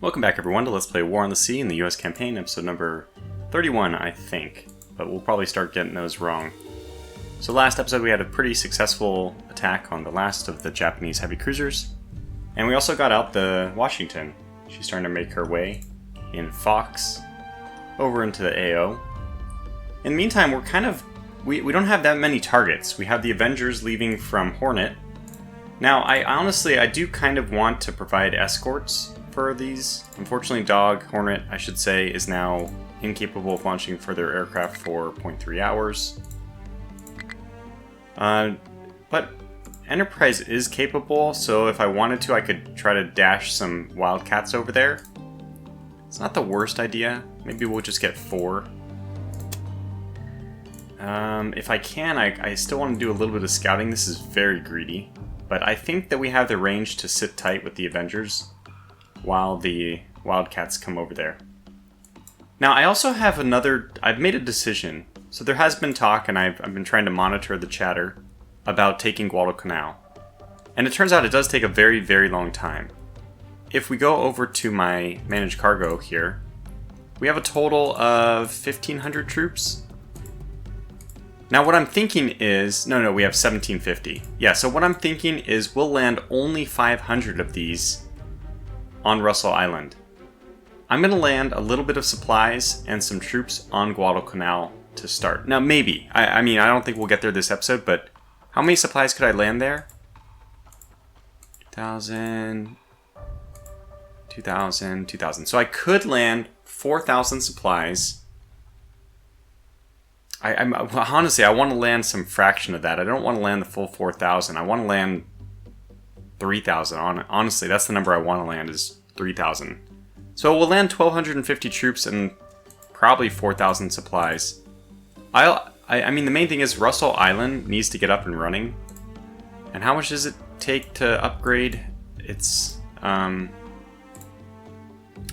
Welcome back everyone to Let's Play War on the Sea in the US campaign, episode number 31 I think, but we'll probably start getting those wrong. So last episode we had a pretty successful attack on the last of the Japanese heavy cruisers, and we also got out the Washington. She's starting to make her way in Fox over into the AO. In the meantime, we're kind of, we don't have that many targets. We have the Avengers leaving from Hornet. Now, I do kind of want to provide escorts for these. Unfortunately, Hornet, I should say, is now incapable of launching further aircraft for 0.3 hours. But Enterprise is capable, so if I wanted to, I could try to dash some Wildcats over there. It's not the worst idea. Maybe we'll just get 4. If I can, I still want to do a little bit of scouting. This is very greedy. But I think that we have the range to sit tight with the Avengers while the Wildcats come over there. Now, I also have I've made a decision. So there has been talk, and I've been trying to monitor the chatter about taking Guadalcanal. And it turns out it does take a very, very long time. If we go over to my managed cargo here, we have a total of 1,500 troops. Now what I'm thinking is, no, we have 1,750. Yeah, so what I'm thinking is we'll land only 500 of these on Russell Island. I'm going to land a little bit of supplies and some troops on Guadalcanal to start. Now maybe, I mean, I don't think we'll get there this episode, but how many supplies could I land there? 2,000, 2,000, 2,000. So I could land 4,000 supplies. Honestly, I want to land some fraction of that. I don't want to land the full 4,000. I want to land 3,000. Honestly, that's the number I want to land, is 3,000. So we'll land 1,250 troops and probably 4,000 supplies. I mean, the main thing is Russell Island needs to get up and running. And how much does it take to upgrade? It's okay,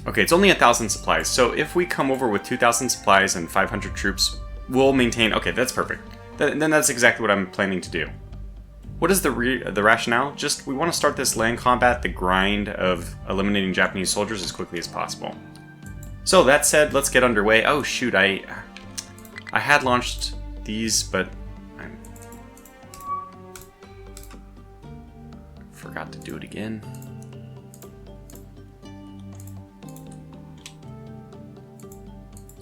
it's only 1,000 supplies. So if we come over with 2,000 supplies and 500 troops, we'll maintain. Okay, that's perfect. Then that's exactly what I'm planning to do. What is the rationale? Just, we want to start this land combat, the grind of eliminating Japanese soldiers as quickly as possible. So that said, let's get underway. Oh shoot, I had launched these, but I forgot to do it again.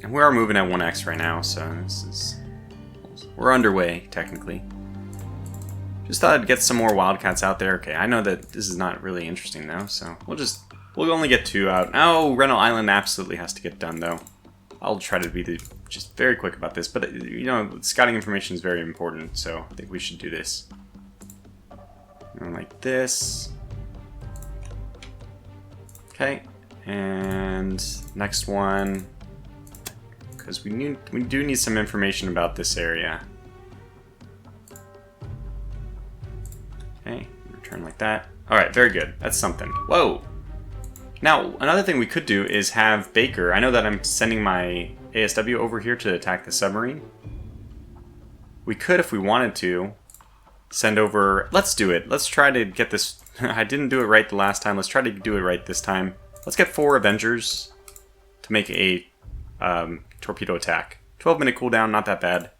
And we are moving at 1x right now, so we're underway, technically. Just thought I'd get some more Wildcats out there. Okay, I know that this is not really interesting though, so we'll only get 2 out. Oh, Reno Island absolutely has to get done though. I'll try to be just very quick about this, but you know, scouting information is very important, so I think we should do this. Like this. Okay, and next one, because we do need some information about this area. Okay, return like that. Alright, very good. That's something. Whoa! Now, another thing we could do is have Baker. I know that I'm sending my ASW over here to attack the submarine. We could, if we wanted to, send over... Let's do it. Let's try to get this... I didn't do it right the last time. Let's try to do it right this time. Let's get 4 Avengers to make a torpedo attack. 12-minute cooldown, not that bad.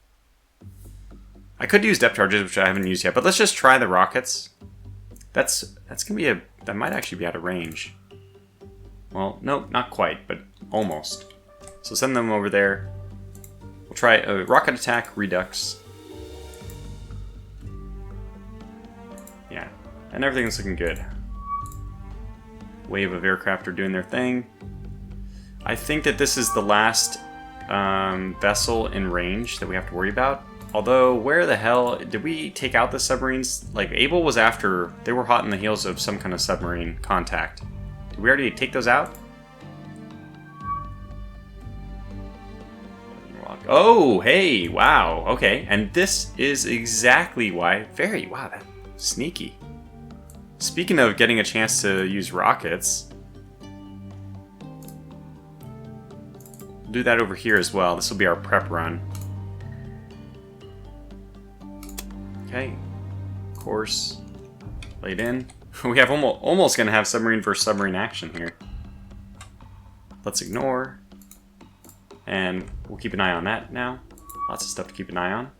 I could use depth charges, which I haven't used yet, but let's just try the rockets. That's gonna be that might actually be out of range. Well, no, not quite, but almost. So send them over there. We'll try a rocket attack, redux. Yeah, and everything's looking good. Wave of aircraft are doing their thing. I think that this is the last vessel in range that we have to worry about. Although, where the hell did we take out the submarines? Like, Able was after, they were hot in the heels of some kind of submarine contact. Did we already take those out? Oh, hey, wow, okay. And this is exactly why, wow, that's sneaky. Speaking of getting a chance to use rockets, we'll do that over here as well. This will be our prep run. Okay, course laid in. We have almost gonna have submarine versus submarine action here. let's ignore. And we'll keep an eye on that now. Lots of stuff to keep an eye on.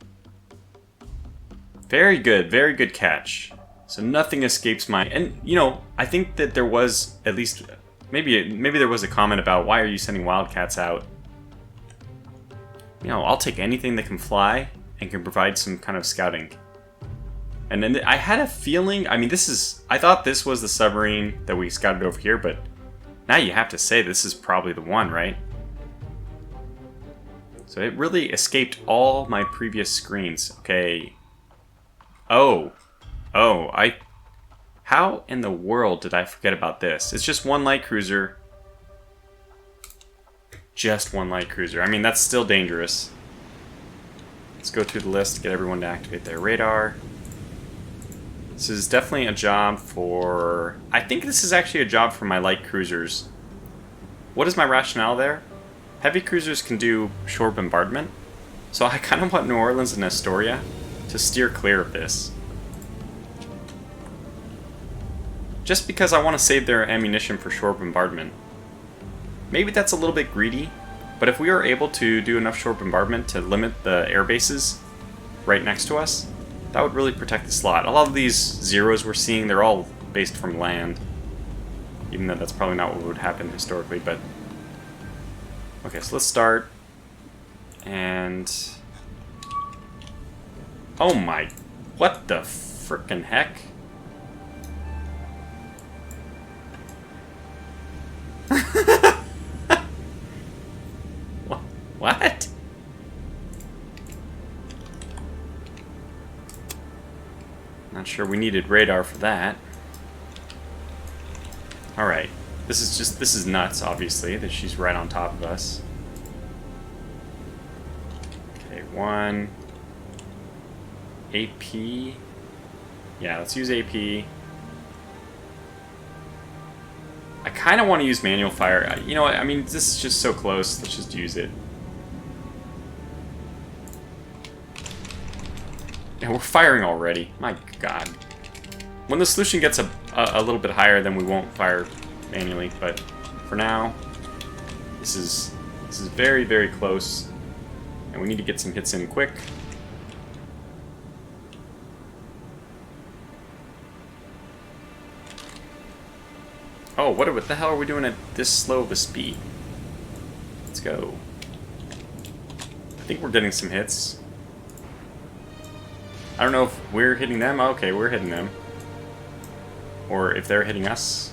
Very good catch. So nothing escapes my... And, you know, I think that there was at least... Maybe there was a comment about why are you sending wildcats out? You know, I'll take anything that can fly and can provide some kind of scouting. And then I had a feeling... I mean, I thought this was the submarine that we scouted over here, but now you have to say this is probably the one, right? So it really escaped all my previous screens. Okay. Oh, how in the world did I forget about this? It's just one light cruiser. Just one light cruiser. I mean, that's still dangerous. Let's go through the list, get everyone to activate their radar. This is definitely a job for... I think this is actually a job for my light cruisers. What is my rationale there? Heavy cruisers can do shore bombardment, so I kind of want New Orleans and Astoria to steer clear of this. Just because I want to save their ammunition for shore bombardment. Maybe that's a little bit greedy, but if we are able to do enough shore bombardment to limit the air bases right next to us, that would really protect the slot. A lot of these zeros we're seeing, they're all based from land. Even though that's probably not what would happen historically, but... Okay, so let's start. And... Oh my... What the frickin' heck? What? Not sure we needed radar for that. Alright. This is nuts, obviously, that she's right on top of us. Okay, one. AP. Yeah, let's use AP. I kind of want to use manual fire. You know what? I mean, this is just so close. Let's just use it. Yeah, we're firing already. My God. When the solution gets a little bit higher, then we won't fire manually. But for now, this is very, very close, and we need to get some hits in quick. Oh, what the hell are we doing at this slow of a speed? Let's go. I think we're getting some hits. I don't know if we're hitting them. Okay, we're hitting them. Or if they're hitting us.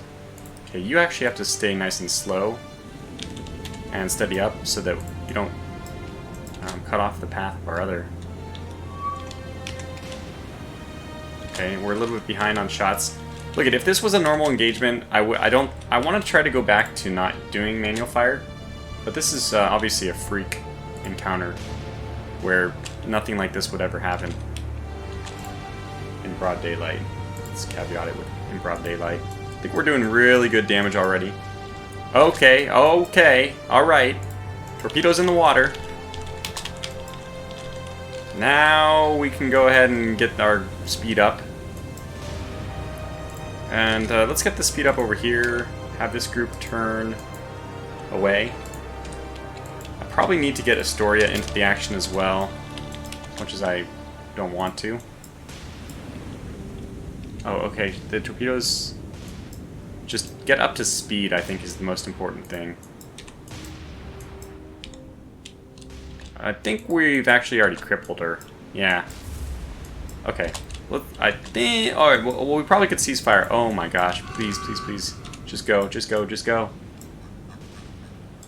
Okay, you actually have to stay nice and slow and steady up so that you don't cut off the path of our other. Okay, we're a little bit behind on shots. Look, if this was a normal engagement, I want to try to go back to not doing manual fire, but this is obviously a freak encounter where nothing like this would ever happen in broad daylight. Let's caveat it with in broad daylight. I think we're doing really good damage already. Okay, alright. Torpedoes in the water. Now we can go ahead and get our speed up. And let's get the speed up over here. Have this group turn away. I probably need to get Astoria into the action as well, as much as I don't want to. Oh, okay. The torpedoes... Just get up to speed, I think, is the most important thing. I think we've actually already crippled her. Yeah. Okay. I think... Alright, well, we probably could cease fire. Oh my gosh. Please, please, please. Just go, just go, just go.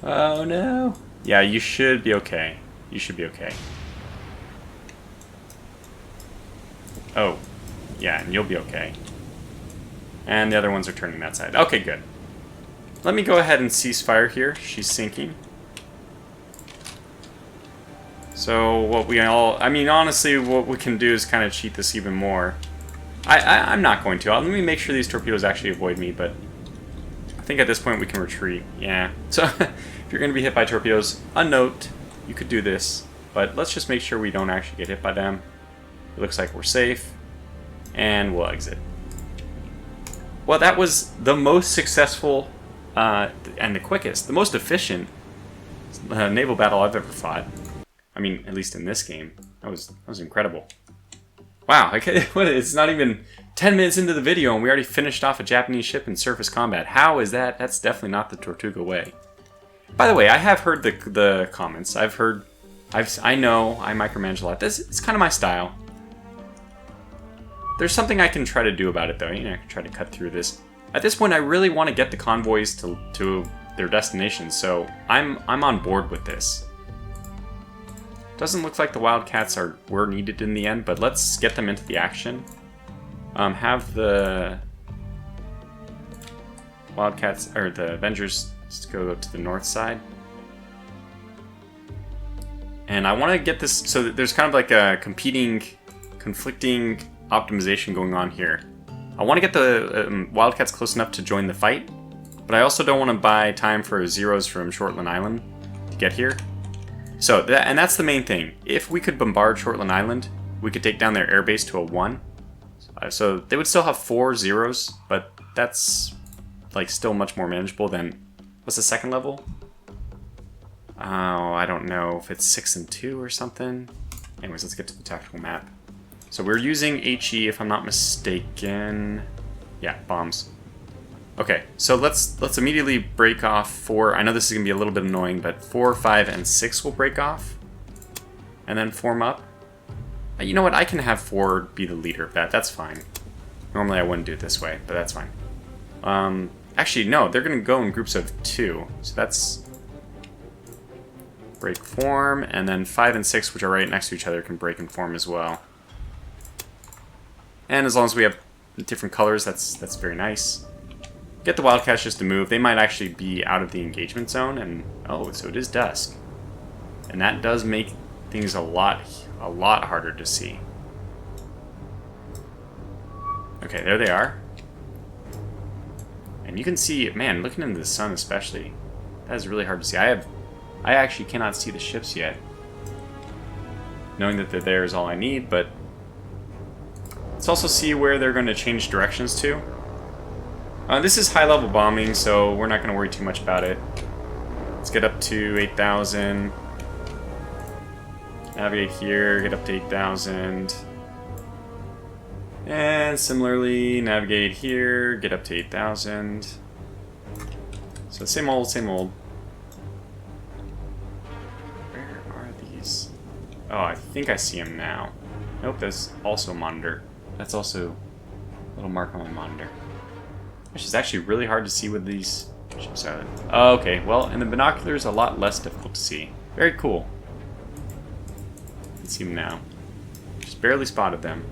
Oh no. Yeah, you should be okay. You should be okay. Oh. Yeah, and you'll be okay. And the other ones are turning that side. Okay, good. Let me go ahead and cease fire here. She's sinking. So what we all... I mean, honestly, what we can do is kind of cheat this even more. I'm not going to. Let me make sure these torpedoes actually avoid me, but... I think at this point we can retreat. Yeah. So, if you're going to be hit by torpedoes, a note, you could do this. But let's just make sure we don't actually get hit by them. It looks like we're safe. And we'll exit. Well, that was the most successful and the quickest, the most efficient naval battle I've ever fought. I mean, at least in this game. That was incredible. Wow, it's not even 10 minutes into the video and we already finished off a Japanese ship in surface combat. How is that? That's definitely not the Tortuga way. By the way, I have heard the comments. I know I micromanage a lot. It's kind of my style. There's something I can try to do about it, though. You know, I can try to cut through this. At this point, I really want to get the convoys to their destinations, so I'm on board with this. Doesn't look like the Wildcats were needed in the end, but let's get them into the action. Have the Wildcats or the Avengers go to the north side. And I want to get this, so there's kind of like a conflicting optimization going on here. I want to get the Wildcats close enough to join the fight, but I also don't want to buy time for Zeros from Shortland Island to get here. So, that's the main thing. If we could bombard Shortland Island, we could take down their airbase to a 1. So they would still have 4 Zeros, but that's like still much more manageable than, what's the second level? Oh, I don't know if it's 6 and 2 or something. Anyways, let's get to the tactical map. So we're using HE, if I'm not mistaken. Yeah, bombs. Okay, so let's immediately break off 4. I know this is going to be a little bit annoying, but 4, 5, and 6 will break off. And then form up. You know what, I can have 4 be the leader of that. That's fine. Normally I wouldn't do it this way, but that's fine. Actually, no, they're going to go in groups of 2. So that's break form, and then 5 and 6, which are right next to each other, can break and form as well. And as long as we have different colors, that's very nice. Get the Wildcats just to move. They might actually be out of the engagement zone, and oh, so it is dusk. And that does make things a lot harder to see. Okay, there they are. And you can see, man, looking into the sun especially, that is really hard to see. I actually cannot see the ships yet. Knowing that they're there is all I need, but let's also see where they're going to change directions to. This is high-level bombing, so we're not going to worry too much about it. Let's get up to 8,000. Navigate here, get up to 8,000. And similarly, navigate here, get up to 8,000. So same old, same old. Where are these? Oh, I think I see them now. Nope, that's also a monitor. That's also a little mark on my monitor. Which is actually really hard to see with these ships are. Oh, okay, well, in the binoculars, a lot less difficult to see. Very cool. I can see them now. Just barely spotted them.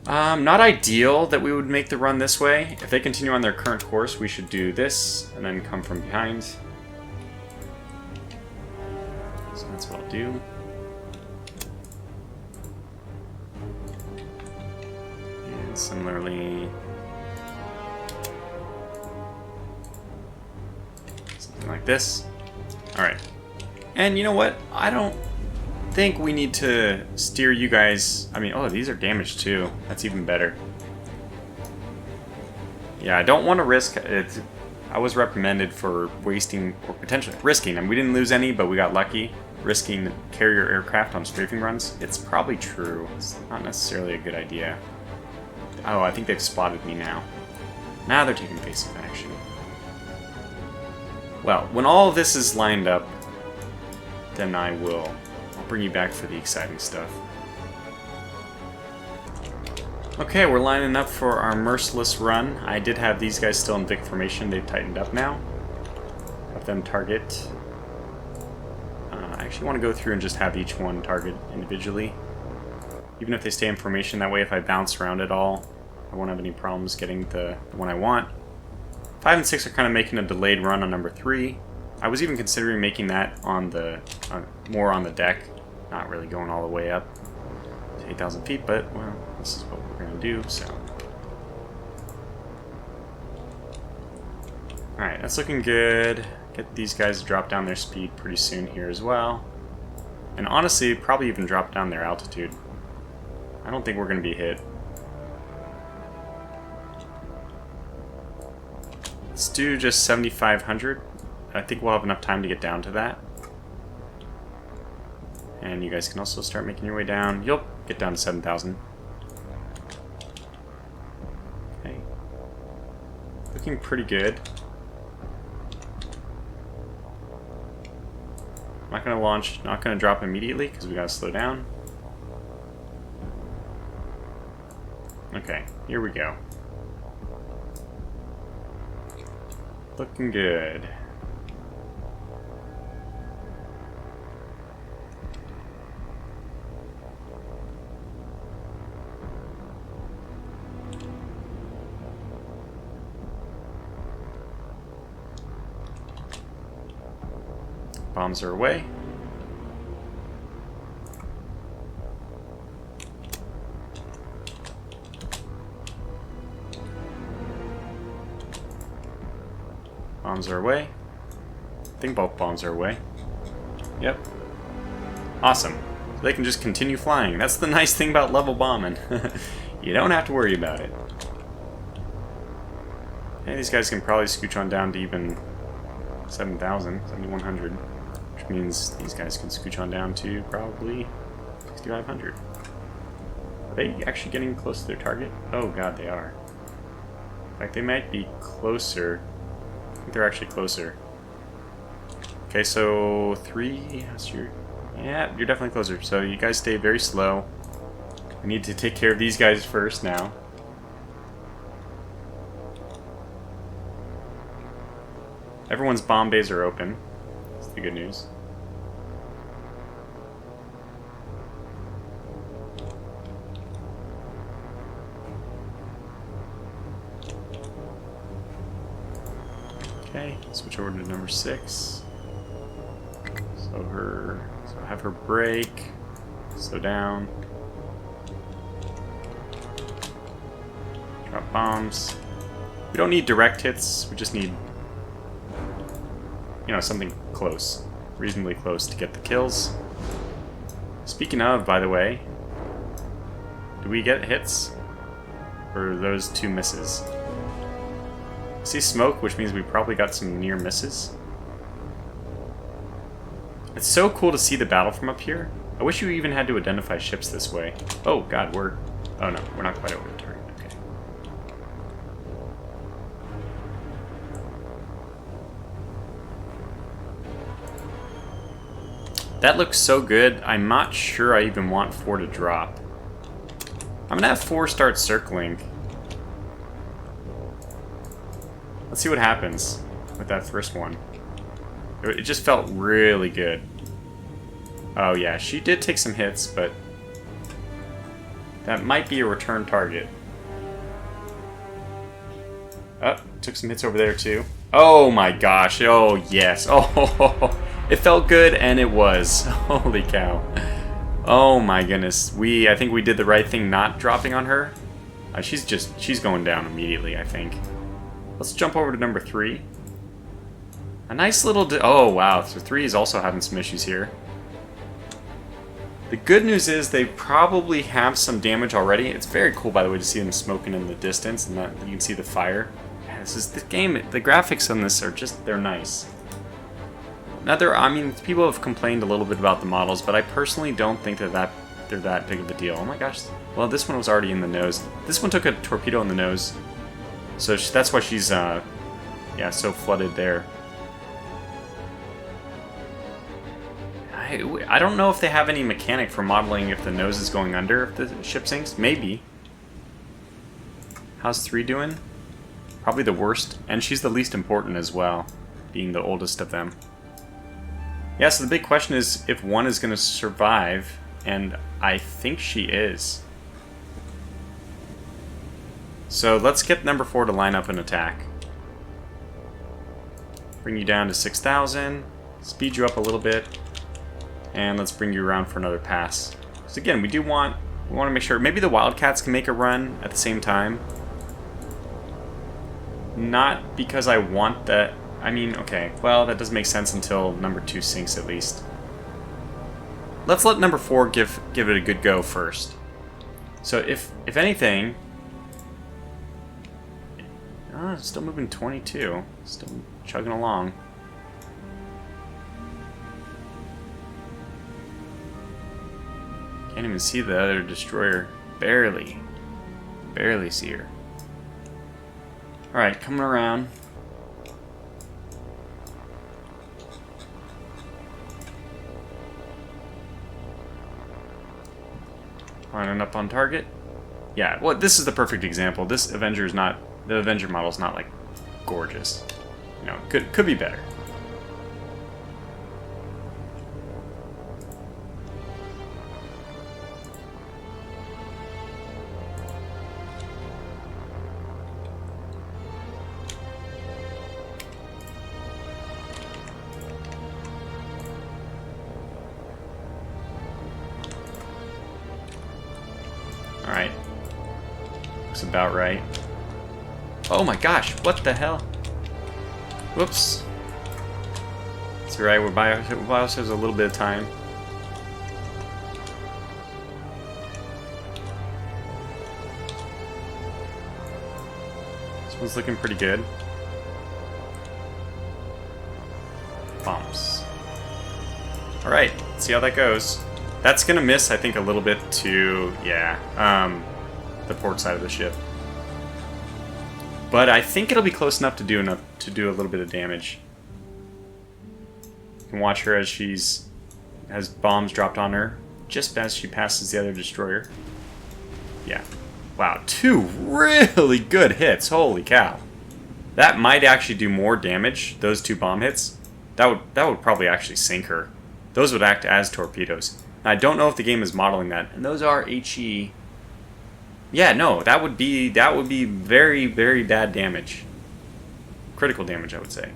Not ideal that we would make the run this way. If they continue on their current course, we should do this, and then come from behind. So that's what I'll do. And similarly... something like this. Alright. And you know what? I don't think we need to steer you guys... I mean, oh, these are damaged too. That's even better. Yeah, I don't want to risk it. I was reprimanded for wasting, or potentially risking, and we didn't lose any, but we got lucky, risking carrier aircraft on strafing runs. It's probably true. It's not necessarily a good idea. Oh, I think they've spotted me now. Now they're taking evasive action. Well, when all of this is lined up, then I'll bring you back for the exciting stuff. Okay, we're lining up for our merciless run. I did have these guys still in Vic formation. They've tightened up now. Have them target. I actually want to go through and just have each one target individually. Even if they stay in formation, that way if I bounce around at all, I won't have any problems getting the one I want. 5 and 6 are kind of making a delayed run on number 3. I was even considering making that on the more on the deck, not really going all the way up to 8,000 feet, but well, this is what we're going to do, so. Alright, that's looking good. Get these guys to drop down their speed pretty soon here as well. And honestly, probably even drop down their altitude. I don't think we're going to be hit. Let's do just 7,500. I think we'll have enough time to get down to that. And you guys can also start making your way down. You'll get down to 7,000. Okay. Looking pretty good. I'm not going to launch, not going to drop immediately because we got to slow down. Okay, here we go. Looking good. Bombs are away. Bombs are away. I think both bombs are away. Yep. Awesome. So they can just continue flying. That's the nice thing about level bombing. You don't have to worry about it. And these guys can probably scooch on down to even 7,000, 7,100. Which means these guys can scooch on down to probably 6,500. Are they actually getting close to their target? Oh god, they are. In fact, they might be closer. I think they're actually closer. Okay, so 3. Yeah, you're definitely closer. So you guys stay very slow. We need to take care of these guys first now. Everyone's bomb bays are open. That's the good news. Okay, switch over to number 6. So have her break. Slow down. Drop bombs. We don't need direct hits, we just need, you know, something close. Reasonably close to get the kills. Speaking of, by the way, do we get hits? Or are those 2 misses? I see smoke, which means we probably got some near misses. It's so cool to see the battle from up here. I wish you even had to identify ships this way. Oh god, oh no, we're not quite over the target. Okay. That looks so good, I'm not sure I even want 4 to drop. I'm gonna have 4 start circling. Let's see what happens with that first one. It just felt really good. Oh yeah, she did take some hits, but that might be a return target. Oh, took some hits over there too. Oh my gosh, oh yes. Oh, it felt good and it was. Holy cow. Oh my goodness. I think we did the right thing not dropping on her. She's going down immediately, I think. Let's jump over to number 3. A nice little... oh, wow. So 3 is also having some issues here. The good news is they probably have some damage already. It's very cool, by the way, to see them smoking in the distance, and that you can see the fire. Yeah, this is the game. The graphics on this are just... they're nice. Now, I mean, people have complained a little bit about the models, but I personally don't think that they're that big of a deal. Oh my gosh. Well, this one was already in the nose. This one took a torpedo in the nose. So that's why she's, yeah, so flooded there. I don't know if they have any mechanic for modeling if the nose is going under if the ship sinks. Maybe. How's 3 doing? Probably the worst. And she's the least important as well, being the oldest of them. Yeah, so the big question is if 1 is going to survive, and I think she is. So let's get number 4 to line up and attack. Bring you down to 6,000. Speed you up a little bit. And let's bring you around for another pass. So again, we want to make sure maybe the Wildcats can make a run at the same time. Not because I want that. I mean, okay, well, that doesn't make sense until number 2 sinks at least. Let's let number 4 give it a good go first. So if anything, Still moving 22. Still chugging along. Can't even see the other destroyer. Barely. Barely see her. Alright, coming around. Lining up on target. Yeah, well, this is the perfect example. This Avenger is not... The Avenger model is not, like, gorgeous. You know, could be better. Alright. Looks about right. Oh my gosh, what the hell? Whoops. It's alright, we'll buy ourselves a little bit of time. This one's looking pretty good. Bumps. Alright, let's see how that goes. That's gonna miss, I think, a little bit to, the port side of the ship. But I think it'll be close enough to do a little bit of damage. You can watch her as has bombs dropped on her just as she passes the other destroyer. Yeah. Wow, 2 really good hits. Holy cow. That might actually do more damage, those 2 bomb hits. That would probably actually sink her. Those would act as torpedoes. I don't know if the game is modeling that. And those are HE. Yeah, no, that would be very, very bad damage. Critical damage, I would say.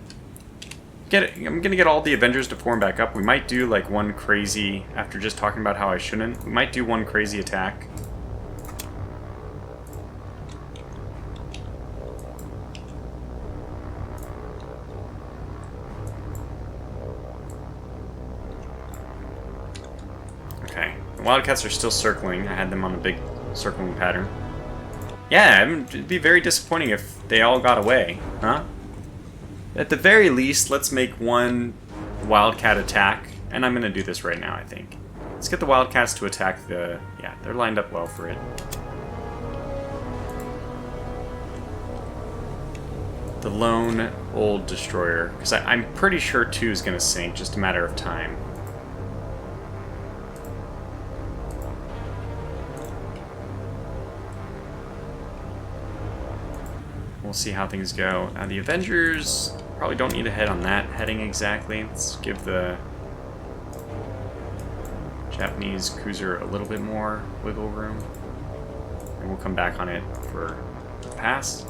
I'm gonna get all the Avengers to form back up. We might do like one crazy, after just talking about how I shouldn't, we might do one crazy attack. Okay, the Wildcats are still circling. I had them on a big circling pattern. Yeah, it'd be very disappointing if they all got away, huh? At the very least, let's make one Wildcat attack, and I'm gonna do this right now, I think. Let's get the Wildcats to attack the... Yeah, they're lined up well for it. The lone old destroyer, because I'm pretty sure 2 is gonna sink, just a matter of time. We'll see how things go. The Avengers probably don't need a head on that heading exactly. Let's give the Japanese cruiser a little bit more wiggle room. And we'll come back on it for a pass.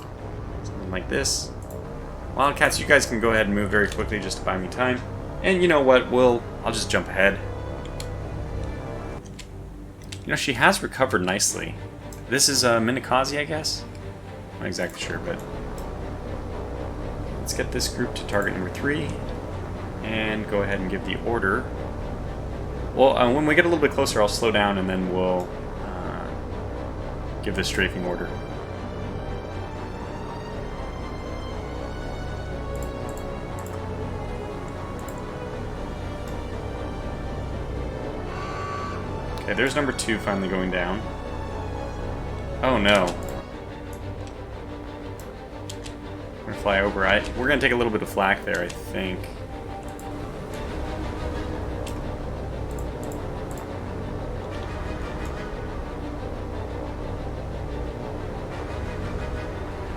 Something like this. Wildcats, you guys can go ahead and move very quickly just to buy me time. And you know what? I'll just jump ahead. You know, she has recovered nicely. This is Minakaze, I guess? Not exactly sure, but let's get this group to target number 3 and go ahead and give the order. Well, when we get a little bit closer, I'll slow down and then we'll give the strafing order. Okay, there's number 2 finally going down. Oh no. Fly over. We're going to take a little bit of flak there, I think.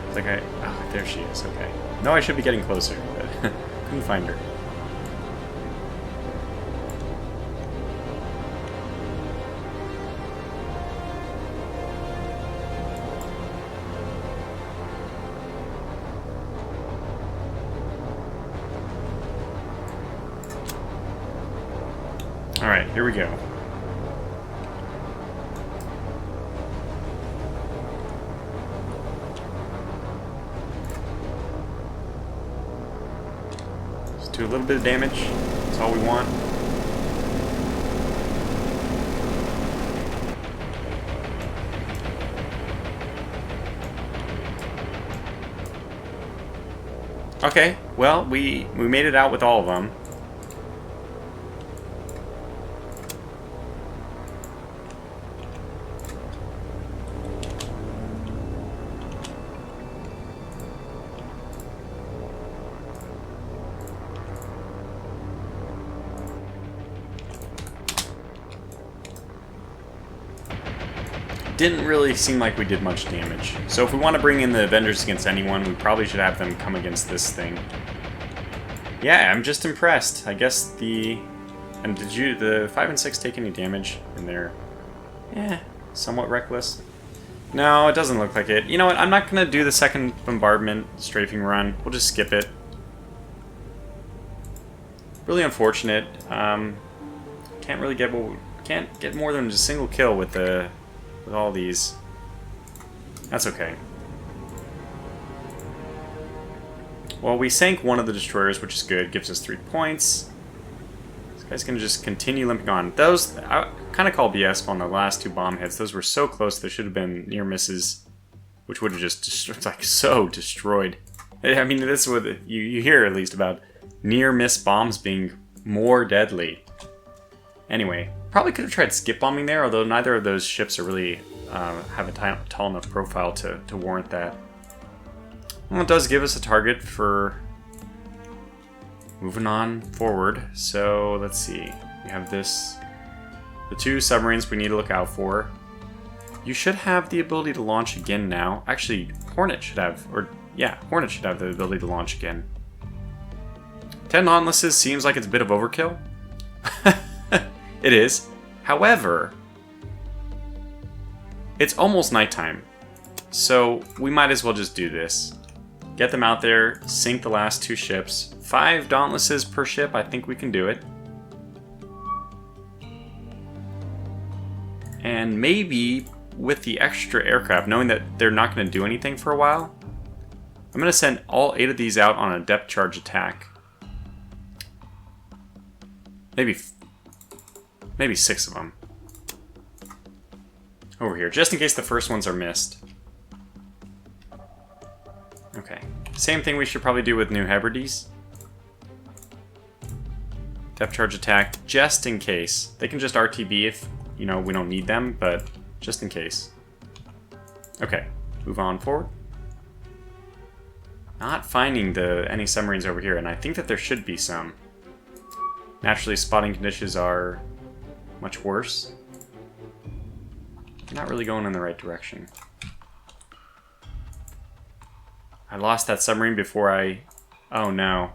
It's like oh, there she is. Okay. No, I should be getting closer, but couldn't find her. Alright, here we go. Just do a little bit of damage. That's all we want. Okay, well, we made it out with all of them. Didn't really seem like we did much damage. So if we want to bring in the Avengers against anyone, we probably should have them come against this thing. Yeah, I'm just impressed. I guess the... And did the 5 and 6 take any damage in there? Yeah, somewhat reckless. No, it doesn't look like it. You know what, I'm not going to do the second bombardment strafing run. We'll just skip it. Really unfortunate. Can't really get... Can't get more than just a single kill with the... with all these. That's okay. Well, we sank one of the destroyers, which is good. Gives us 3 points. This guy's going to just continue limping on. Those, I kind of call BS on the last 2 bomb hits. Those were so close, there should have been near misses, which would have just, like, so destroyed. I mean, this is what you hear, at least, about near-miss bombs being more deadly. Anyway, probably could have tried skip bombing there, although neither of those ships are really have a tall enough profile to warrant that. Well, it does give us a target for moving on forward. So let's see. We have this, the 2 submarines we need to look out for. You should have the ability to launch again now. Actually, Hornet should have, or yeah, Hornet should have the ability to launch again. 10 Dauntlesses seems like it's a bit of overkill. It is. However, it's almost nighttime, so we might as well just do this. Get them out there, sink the last 2 ships. 5 Dauntlesses per ship, I think we can do it. And maybe with the extra aircraft, knowing that they're not going to do anything for a while, I'm going to send all 8 of these out on a depth charge attack. Maybe 6 of them. Over here, just in case the first ones are missed. Okay. Same thing we should probably do with New Hebrides. Depth charge attack, just in case. They can just RTB if, you know, we don't need them, but just in case. Okay, move on forward. Not finding any submarines over here, and I think that there should be some. Naturally, spotting conditions are much worse. Not really going in the right direction. I lost that submarine before I... Oh no.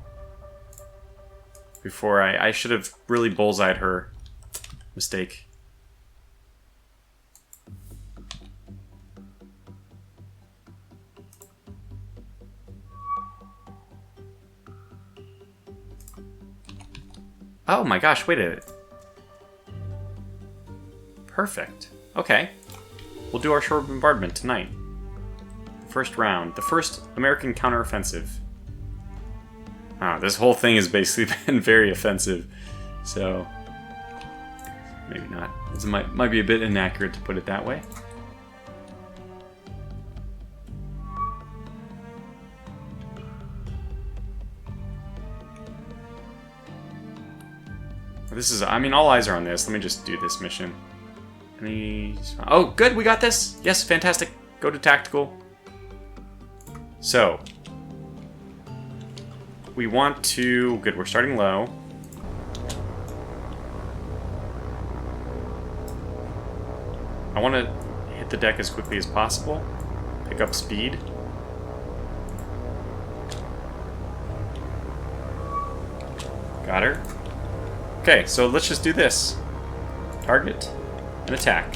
Before I should have really bullseyed her. Mistake. Oh my gosh, wait a minute. Perfect. Okay. We'll do our short bombardment tonight. First round. The first American counteroffensive. This whole thing has basically been very offensive. So, maybe not. It might be a bit inaccurate to put it that way. This is, I mean, all eyes are on this. Let me just do this mission. Oh, good, we got this. Yes, fantastic. Go to tactical. So, we want to, good, we're starting low. I want to hit the deck as quickly as possible. Pick up speed. Got her. Okay, so let's just do this. Target and attack.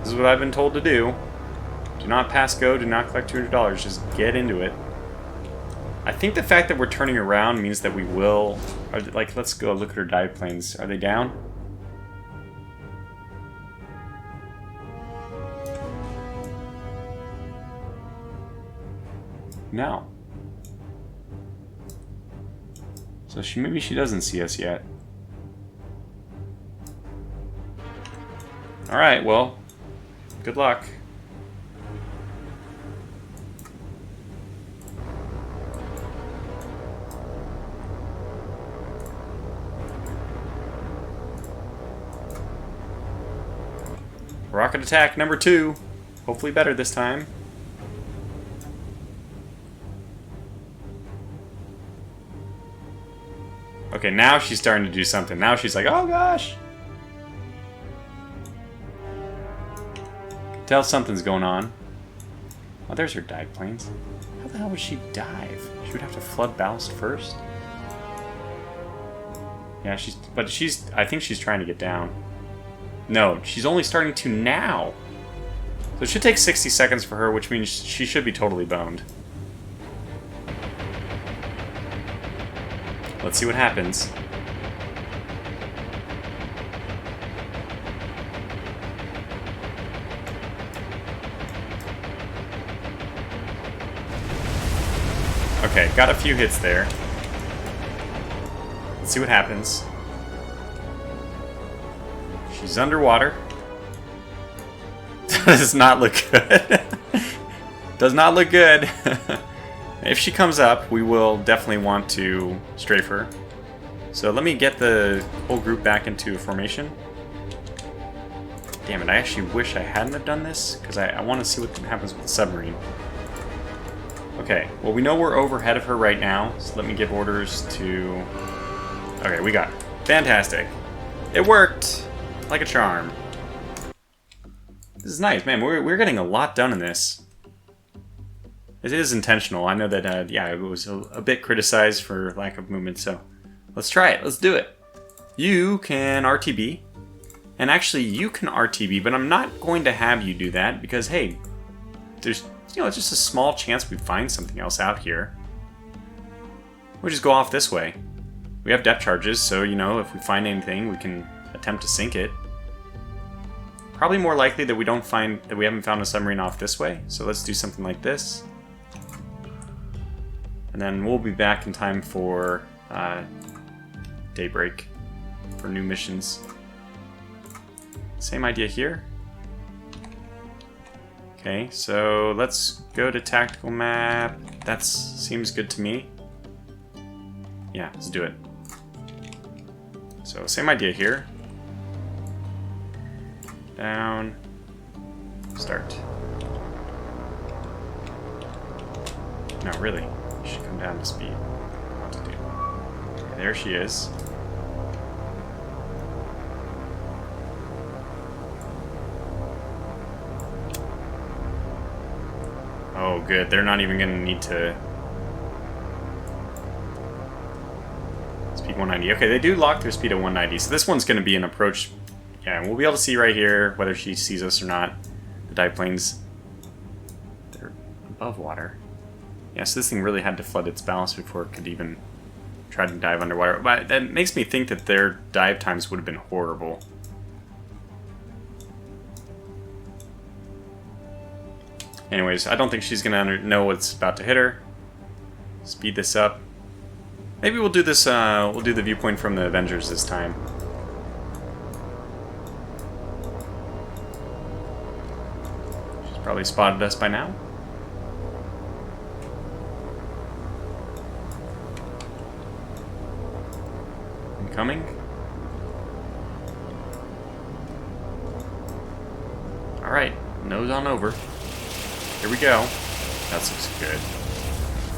This is what I've been told to do. Do not pass go, do not collect $200, just get into it. I think the fact that we're turning around means that we will... Like, let's go look at our dive planes. Are they down? No. So maybe she doesn't see us yet. Alright, well, good luck. Rocket attack number 2. Hopefully better this time. Okay, now she's starting to do something. Now she's like, oh gosh! Tell something's going on. Oh, there's her dive planes. How the hell would she dive? She would have to flood ballast first? Yeah, I think she's trying to get down. No, she's only starting to now. So it should take 60 seconds for her, which means she should be totally boned. Let's see what happens. Okay, got a few hits there. Let's see what happens. She's underwater. Does not look good. Does not look good. If she comes up, we will definitely want to strafe her. So let me get the whole group back into formation. Damn it, I actually wish I hadn't have done this, because I want to see what happens with the submarine. Okay, well we know we're overhead of her right now, so let me give orders to... Okay, we got it. Fantastic. It worked! Like a charm. This is nice, man. We're getting a lot done in this. It is intentional. I know that, yeah, it was a bit criticized for lack of movement, so let's try it. Let's do it. You can RTB, and actually you can RTB, but I'm not going to have you do that because, hey, there's, you know, it's just a small chance we find something else out here. We'll just go off this way. We have depth charges, so, you know, if we find anything, we can attempt to sink it. Probably more likely that we haven't found a submarine off this way, so let's do something like this. And then we'll be back in time for daybreak for new missions. Same idea here. Okay, so let's go to tactical map. That seems good to me. Yeah, let's do it. So same idea here. Down. Start. No, really. She should come down to speed. What to do. Okay, there she is. Oh, good. They're not even going to need to... Speed 190. Okay, they do lock their speed at 190, so this one's going to be an approach... Yeah, we'll be able to see right here whether she sees us or not. The dive planes, they're above water. Yeah, so this thing really had to flood its ballast before it could even try to dive underwater. But that makes me think that their dive times would have been horrible. Anyways, I don't think she's gonna know what's about to hit her. Speed this up. Maybe we'll do this, we'll do the viewpoint from the Avengers this time. Probably spotted us by now. Incoming. Alright, nose on over. Here we go. That looks good.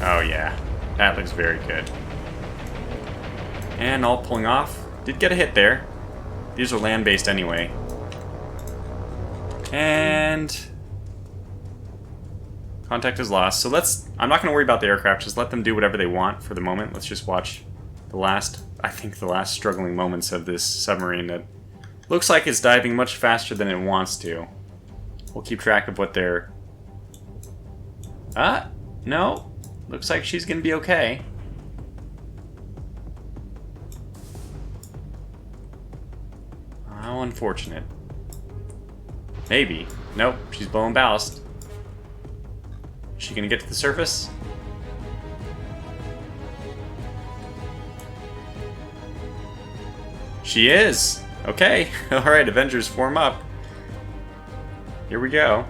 Oh yeah, that looks very good. And all pulling off. Did get a hit there. These are land-based anyway. And... Contact is lost. So I'm not going to worry about the aircraft. Just let them do whatever they want for the moment. Let's just watch the last struggling moments of this submarine that looks like it's diving much faster than it wants to. We'll keep track of what they're... No. Looks like she's going to be okay. How unfortunate. Maybe. Nope, she's blowing ballast. Is she gonna get to the surface? She is! Okay, alright, Avengers form up. Here we go.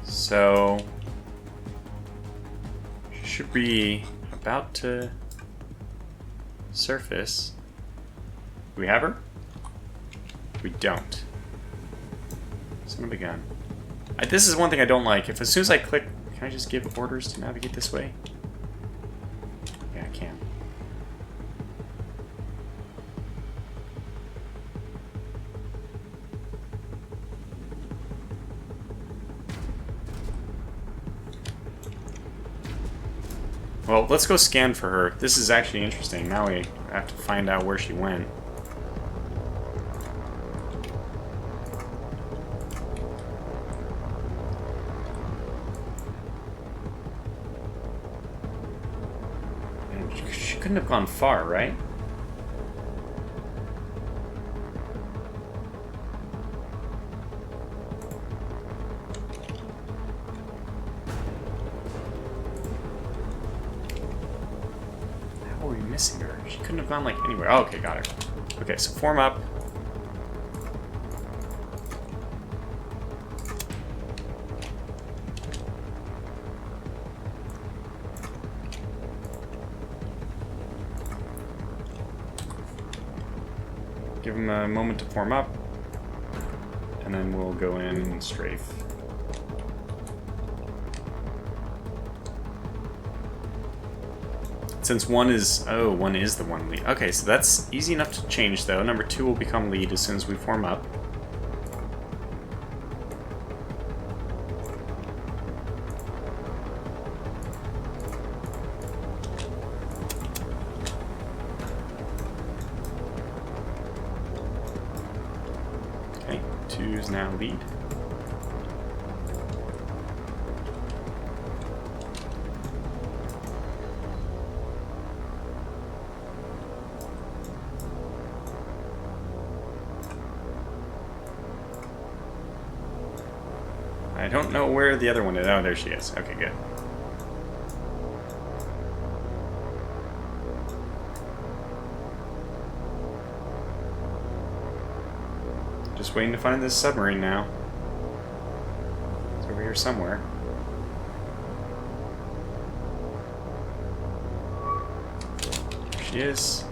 So... should be about to surface. Do we have her? We don't. Son of a gun. This is one thing I don't like. If as soon as I click, can I just give orders to navigate this way? Yeah, I can. Well, let's go scan for her. This is actually interesting. Now we have to find out where she went. And she couldn't have gone far, right? Missing her. She couldn't have gone like anywhere. Oh, okay, got her. Okay, so form up. Give him a moment to form up, and then we'll go in and strafe. Since one is the one lead. Okay, so that's easy enough to change though. Number 2 will become lead as soon as we form up. Okay, 2 is now lead. I don't know where the other one is. Oh, there she is. Okay, good. Just waiting to find this submarine now. It's over here somewhere. There she is.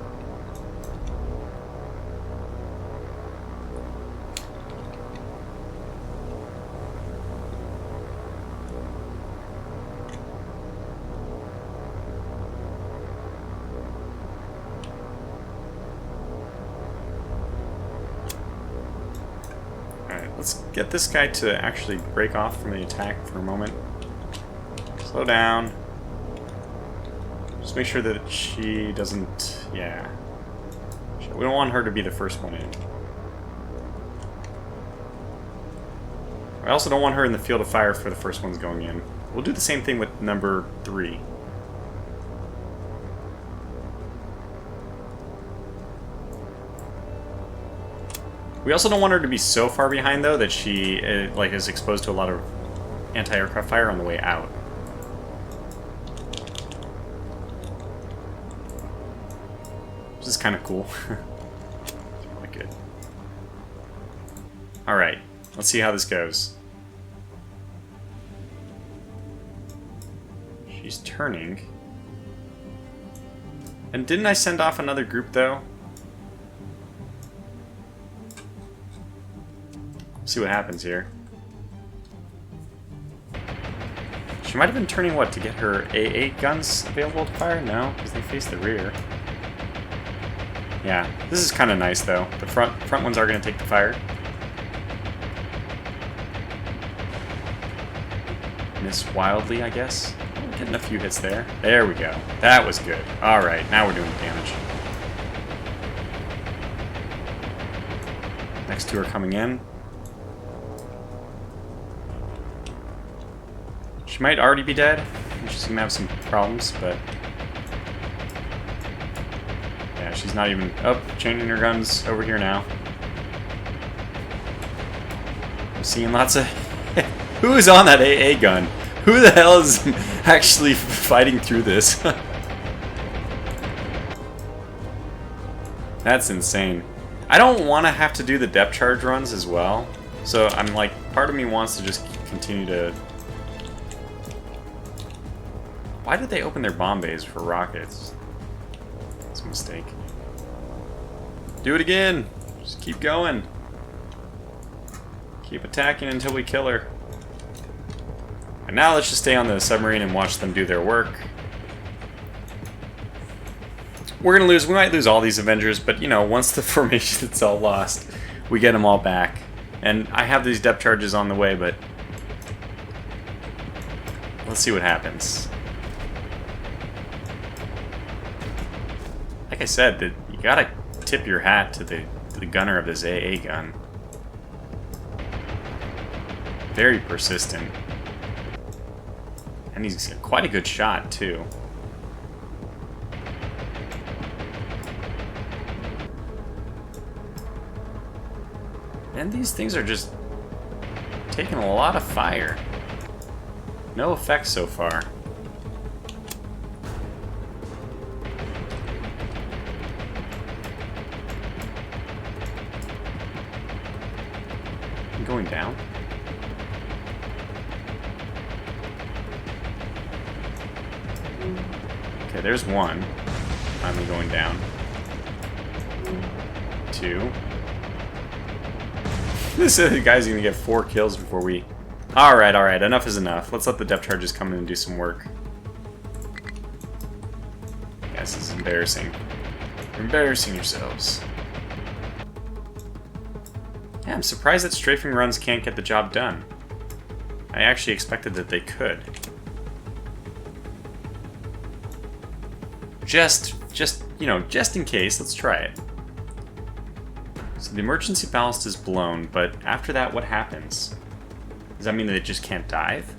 Let's get this guy to actually break off from the attack for a moment. Slow down. Just make sure that she doesn't... yeah. We don't want her to be the first one in. I also don't want her in the field of fire for the first ones going in. We'll do the same thing with number 3. We also don't want her to be so far behind, though, that she is exposed to a lot of anti-aircraft fire on the way out. This is kind of cool. It's really good. Alright, let's see how this goes. She's turning. And didn't I send off another group, though? See what happens here. She might have been turning, what, to get her A8 guns available to fire? No, because they face the rear. Yeah, this is kind of nice, though. The front ones are going to take the fire. Miss wildly, I guess. Oh, getting a few hits there. There we go. That was good. Alright, now we're doing the damage. Next 2 are coming in. She might already be dead. She's gonna have some problems, but yeah, she's not even changing her guns over here now. I'm seeing lots of who is on that AA gun? Who the hell is actually fighting through this? That's insane. I don't want to have to do the depth charge runs as well, so I'm like, part of me wants to just continue to... Why did they open their bomb bays for rockets? It's a mistake. Do it again! Just keep going. Keep attacking until we kill her. And now let's just stay on the submarine and watch them do their work. We're gonna lose. We might lose all these Avengers, but you know, once the formation is all lost, we get them all back. And I have these depth charges on the way, but let's see what happens. Like I said, you gotta tip your hat to the gunner of this AA gun. Very persistent. And he's quite a good shot, too. And these things are just taking a lot of fire. No effects so far. I'm going down. Okay, there's one. Finally going down. Two. This guy's gonna get 4 kills before we... Alright, alright, enough is enough. Let's let the depth charges come in and do some work. Guys, this is embarrassing. You're embarrassing yourselves. Yeah, I'm surprised that strafing runs can't get the job done. I actually expected that they could. Just, you know, just in case, let's try it. So the emergency ballast is blown, but after that, what happens? Does that mean that it just can't dive?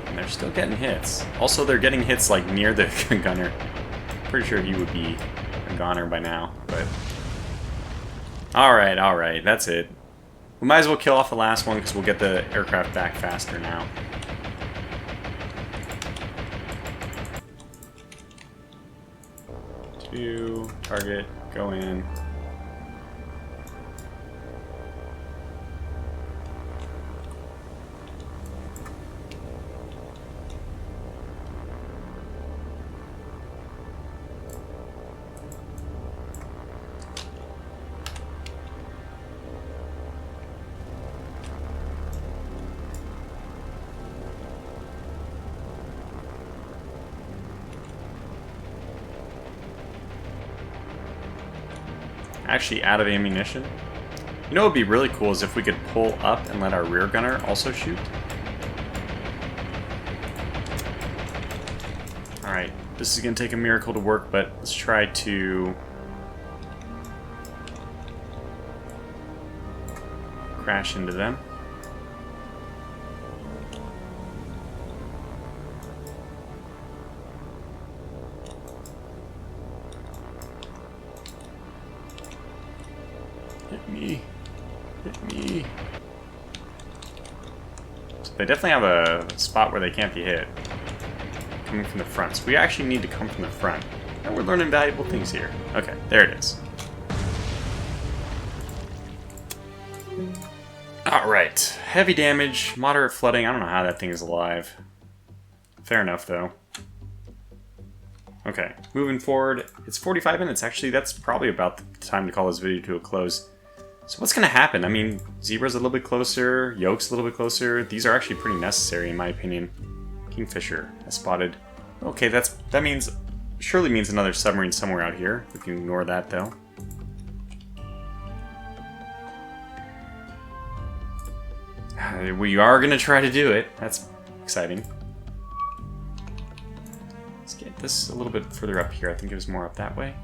And they're still getting hits. Also, they're getting hits like near the gunner. Pretty sure he would be a goner by now, but... Alright, that's it. We might as well kill off the last one because we'll get the aircraft back faster now. Two, target, go in. Actually out of ammunition. You know what would be really cool is if we could pull up and let our rear gunner also shoot. Alright, this is going to take a miracle to work, but let's try to crash into them. Hit me. Hit me. So they definitely have a spot where they can't be hit. Coming from the front. So we actually need to come from the front. And we're learning valuable things here. Okay, there it is. Alright. Heavy damage, moderate flooding. I don't know how that thing is alive. Fair enough, though. Okay, moving forward. It's 45 minutes. Actually, that's probably about the time to call this video to a close. So what's going to happen? I mean, Zebra's a little bit closer, Yoke's a little bit closer. These are actually pretty necessary, in my opinion. Kingfisher has spotted. Okay, that means surely means another submarine somewhere out here. We can ignore that, though. We are going to try to do it. That's exciting. Let's get this a little bit further up here. I think it was more up that way.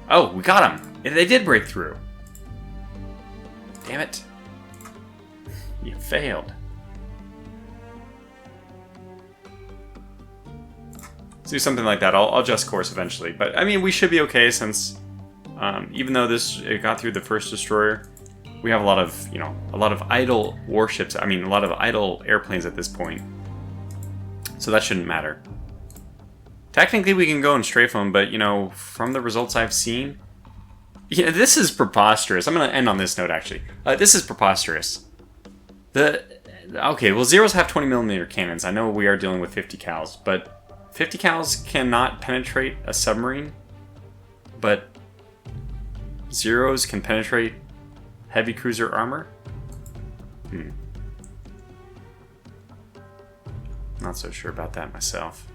Oh, we got them! They did break through. Damn it. You failed. Let's do something like that. I'll adjust course eventually. But, I mean, we should be okay since, even though it got through the first destroyer, we have a lot of, you know, a lot of idle warships. I mean, a lot of idle airplanes at this point. So that shouldn't matter. Technically, we can go and strafe them, but, you know, from the results I've seen... Yeah, this is preposterous. I'm going to end on this note, actually. This is preposterous. Okay, well, Zeros have 20mm cannons. I know we are dealing with 50 cals, but 50 cals cannot penetrate a submarine, but Zeros can penetrate heavy cruiser armor? Not so sure about that myself.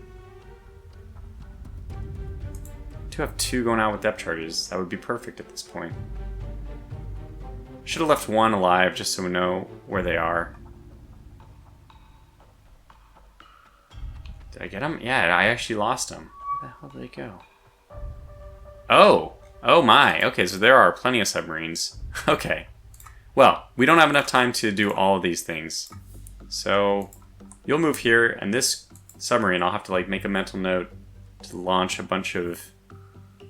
To have 2 going out with depth charges, that would be perfect at this point. Should have left 1 alive just so we know where they are. Did I get them? Yeah, I actually lost them. Where the hell did they go? Oh! Oh my! Okay, so there are plenty of submarines. Okay. Well, we don't have enough time to do all of these things. So, you'll move here, and this submarine, I'll have to like make a mental note to launch a bunch of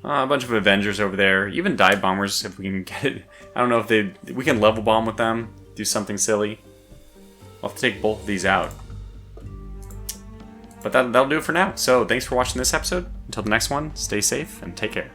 Avengers over there, even dive bombers if we can get it. I don't know if we can level bomb with them, do something silly. I'll have to take both of these out. But that'll do it for now. So thanks for watching this episode. Until the next one, stay safe and take care.